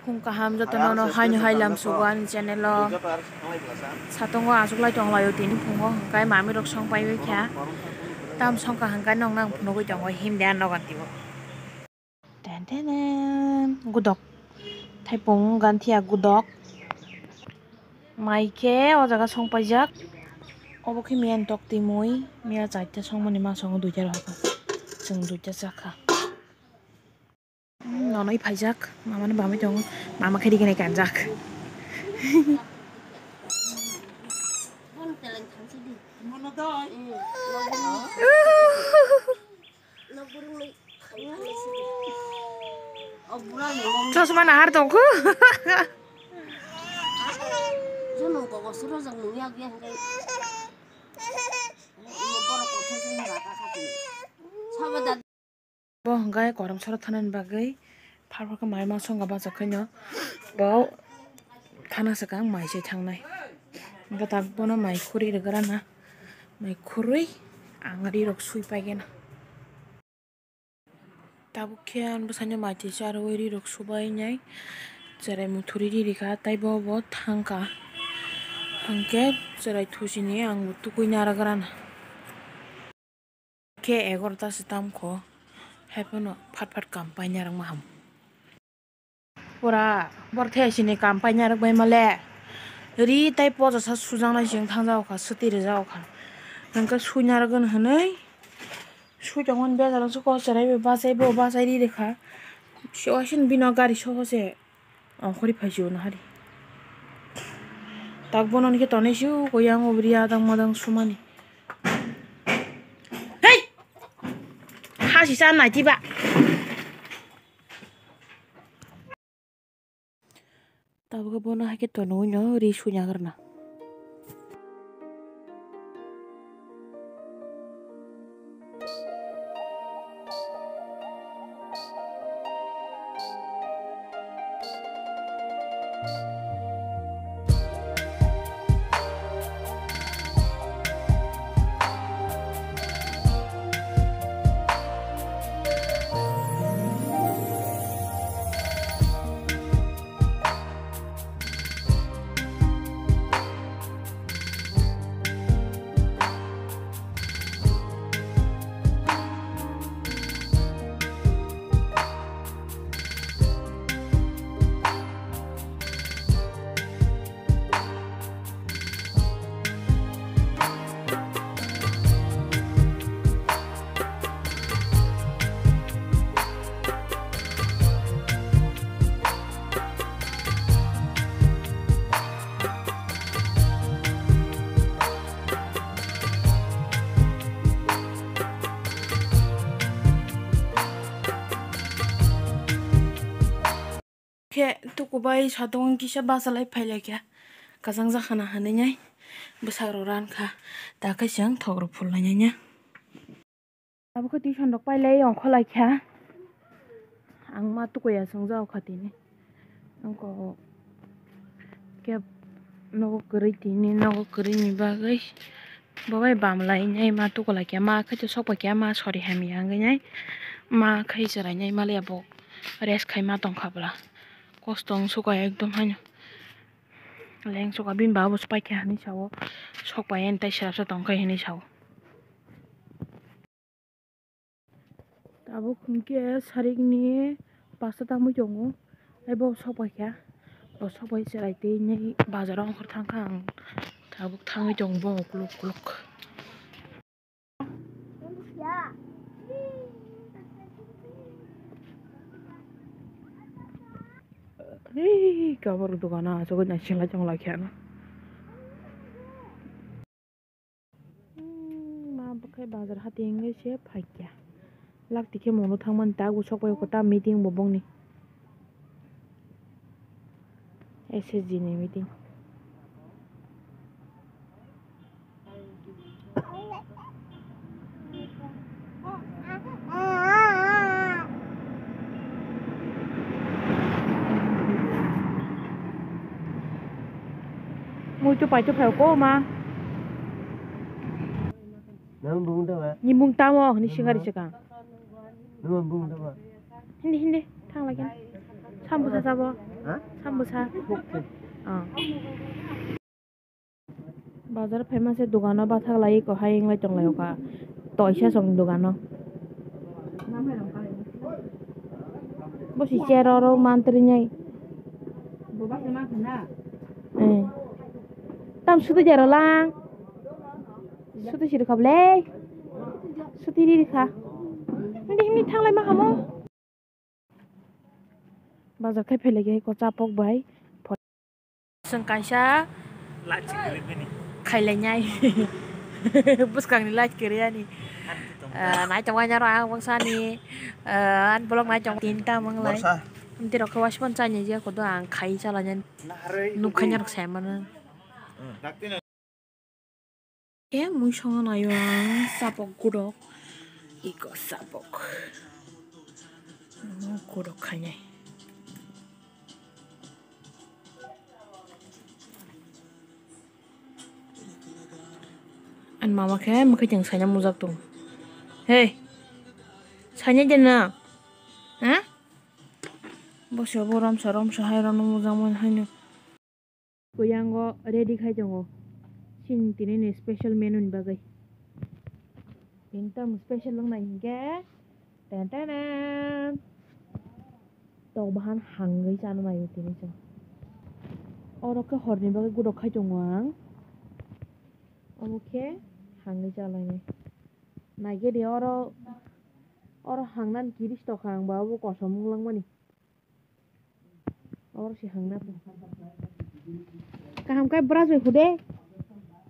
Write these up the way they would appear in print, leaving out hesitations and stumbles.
phung kaham jotono no hainu hailam sugan channel lo satongo ajuklai tonglayo tini phungo hangkai mami rok song pai kya tam song ka hangkai nong nang phunogoi tongo himdan nogan tibo ten ten gudok thaipung gantia gudok maike o jaga song paijak obo khi mian tok timui mia chaita songmani ma song duita roka jeng duita jaka nonoi paijak mamani bamai dong mama khedi gene kanjak Cosma nahar tongku bo hanggai koram sora thanan bagai pharpha ka mai ma songa ba jakhaino bo thana sakang mai se thangnai ga tak bono mai khuri ragara na mai khurui angari rok sui paigena tabu khian bosanya mai ti char ori rok subai nyai jerai muthuri ri rika tai bo bo thangka hangke jerai thusini ang tukui na ragara na ke 11ta sitam ko hepono phat phat kam paina rang maham pura borthe sini kam paina rang bai male ri tai poja sa sujang na jing thangjaw kha suti re jaw kha nangka suina ragan hanai sujangon bejaran su ko serai be basai ri rekha shosin bina gari sohose khori phaijo na hari tak bonon ke tone siu koyang obriya dang madang sumani hei hasi san nai tiba tabu bono hake tono no ri sunya karna ke tukubai sadong kisa basalai phailai kya kajang jakhana hanai nyai bwsaro ran kha takai jang thogro phulnai nyai nya abo ko tuition rok pailai ongkholai kya ang ma tukoya songjao khatini angko ke nogo kari tini nogo kari ni bagai babai bamlai nyai ma tukolai kya ma khai to sokpa kya ma sori hami angai nyai ma khai jarai nyai male abo rest khai ma tongkhabla kostong suka ekdom haino leng suka bin babu spai kya ni sawo sokpa en tai sra tongkai ni sawo tabu khunke sarik ni pasta tamu jongo ebo sokpa kya bo sokpai jarai te nyai bazar ong khor thangka ang tabu thangi jong bo kluk kluk kabar dukana so na singla jong la kya na ma bakai bazar hati engai se phakya lakti ke mono thangman ta gu sokpai ko ta meeting bobong ni SSG ni meeting mua chụp bài chụp heo cô mà nang bung dawa ni bung tamo ni singari chaka nang bung dawa hindi thang lagi sambu sa sabo 3부사. 오케이. Bazar famous dukano bathak lai ko haing lai tong lai ka. Toisa song dukano. Bosi ceroro mantri nyai. Boba sema kana. Tam sutu jaro lang. Sutu siru kable. Sutu diri kha. Ini thang lai ma kamu. Bazar kai phele ge ko chapok bai. Seng kaisa khailai nyai. Buskang ni lach kiriya ni. Nai trong anya ra bang sani. An bolong nai trong tinta mang lai. Nanti rok kawas pon sanya je ko do ang khai chala nyan. Nukhanya rok semana. Mui songa na yo sapok gurok. Iko sapok. Gurok khanya. An mama ke mukhe jeng sanya muzak tung. Hey. Sanya jena. Hah? Bosyo boram saram sahairan muzaman haino. Goyango ready khai jongo. Sin tini ni special menu ni bagai. Pintam special lang na hingga. Tan. Tau bahan hangwi sana na yun tini so. Oro ke horni bagai gudok khai jongwang. Oke. Hangwi chala ni. Nage di oro hangnan kiri stok hang bawa kosong lang mani. Oro si hangna tu. Kaham kai beras we hude.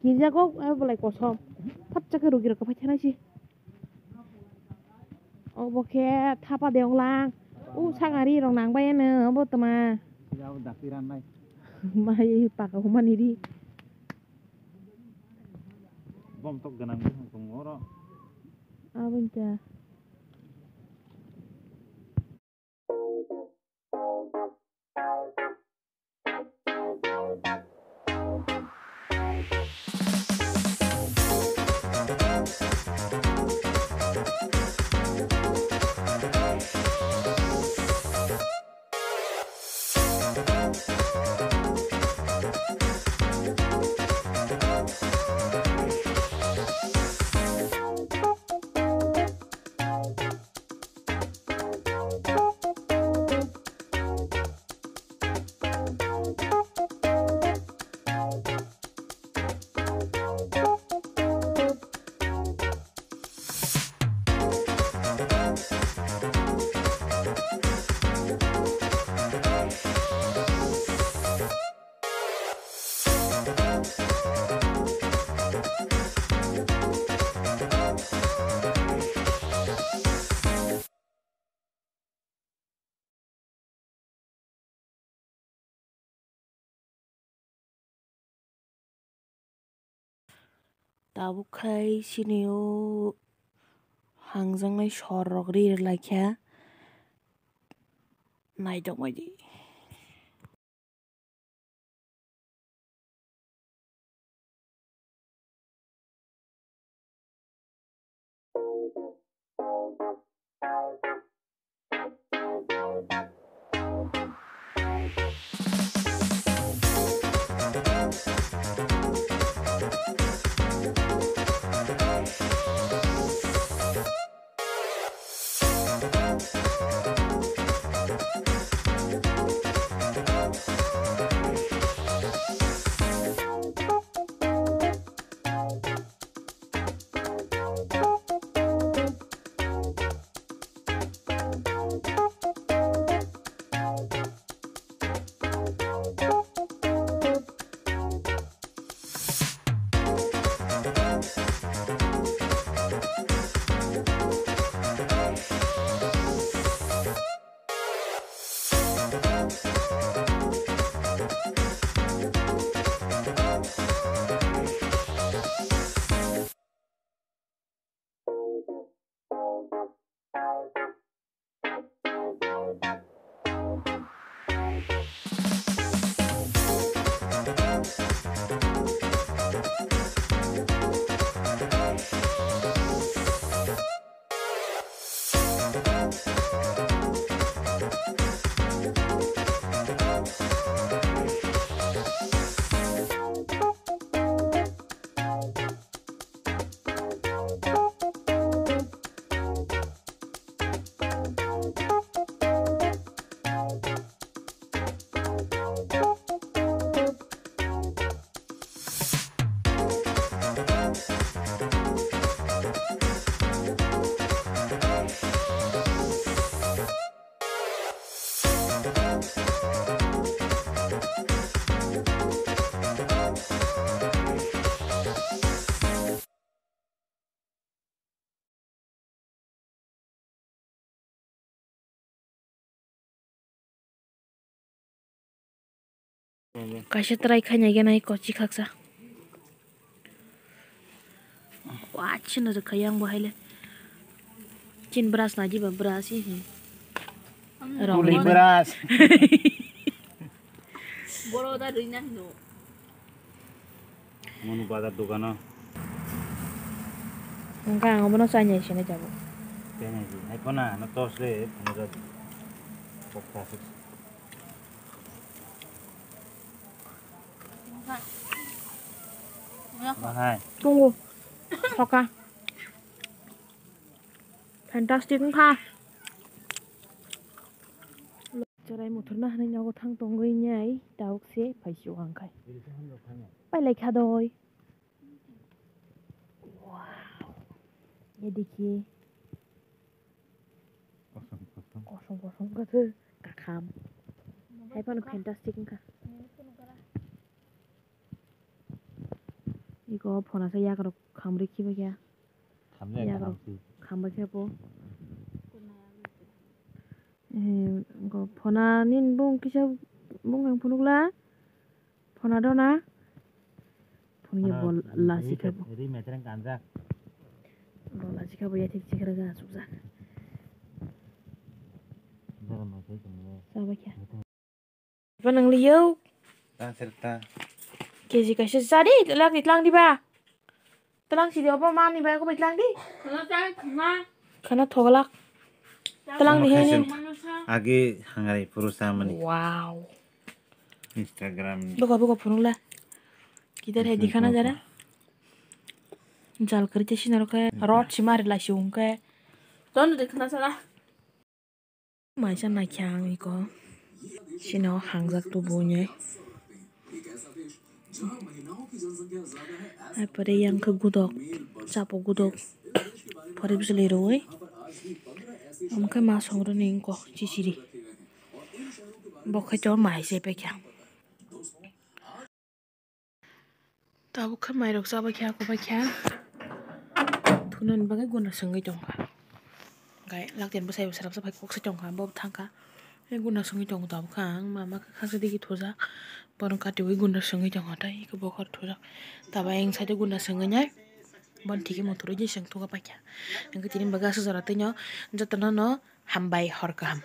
Kiri jago boleh kosong. Patca ke rugi raka pacar sih. Oke thapa deong lang. Sangari rong nang bayan obo tama. Jauh dakiran mai. Mai pakai human ini. Bom tok ganang pengoro. Abunca. Tabukai sinio hangjang nai sorok ri laikha nai dok mai di. Kaisa try khanya genai kochi khaksa. Wah, cina de kayang bahile. Cin beras naji ba beras ini. Tuli beras. Boro da rina no. Monu bazar dukano. Enggak, ngono sanya sini jago. Kayaknya sih. Ayo na, no tos le, menurut podcast. Mahal. Tunggu. Soka. Fantastic kah? Cerai motor nah nih nyago thang tonggoi nyai dauk se paisi uang kai. Pai lekha doi. Wow. ये देखिए kosong ka tuh kakam. Hai pan fantastic ka. Iko phona sa ya karo khamri ki ba kya. Ya karo khamba kya po. Ko phona nin bung kisa bung ang phunukla. Phona do na. Phon ye bol la sikha bo. Jadi metereng kanza. Bol la sikha bo ya thik sikha ga suksa. Dalam bahasa itu. Sa ba kya. Panang liyo. Dan serta Kesi kasi sadi itlang di ba? Telang si apa mani ba ko itlang di. Kana thogalak. Telang di hen. Agi hangai perusahaan mani. Wow. Instagram. Buka phunukla. किधर है दिखाना जरा जाल करते सिनारो का रॉड सिमार लासिउं का दोनों देखना चला माइसा ना ख्यांग इको सिनाव हांगजाक तो बोन्ये ai pare yang ke gudok sapo gudok pare bisle roy amkai masong ro ning ko chisiri bokha chor mai se pe kya tabu khamai rok saba kya ko ba kya thunan bagai guna sangai tongka gai lakten basai sarap sa phai kok sa tongka bob thangka e guna sangai tong tabu khang mama ka khasa digi thoja porong ka tiwi guna sangai tong tai ko bokhar thoja taba eng sade guna sangai nyai bon tiki motor je sang thoga pa kya engke tini baga sa jara tenyo jatana no hambai horkam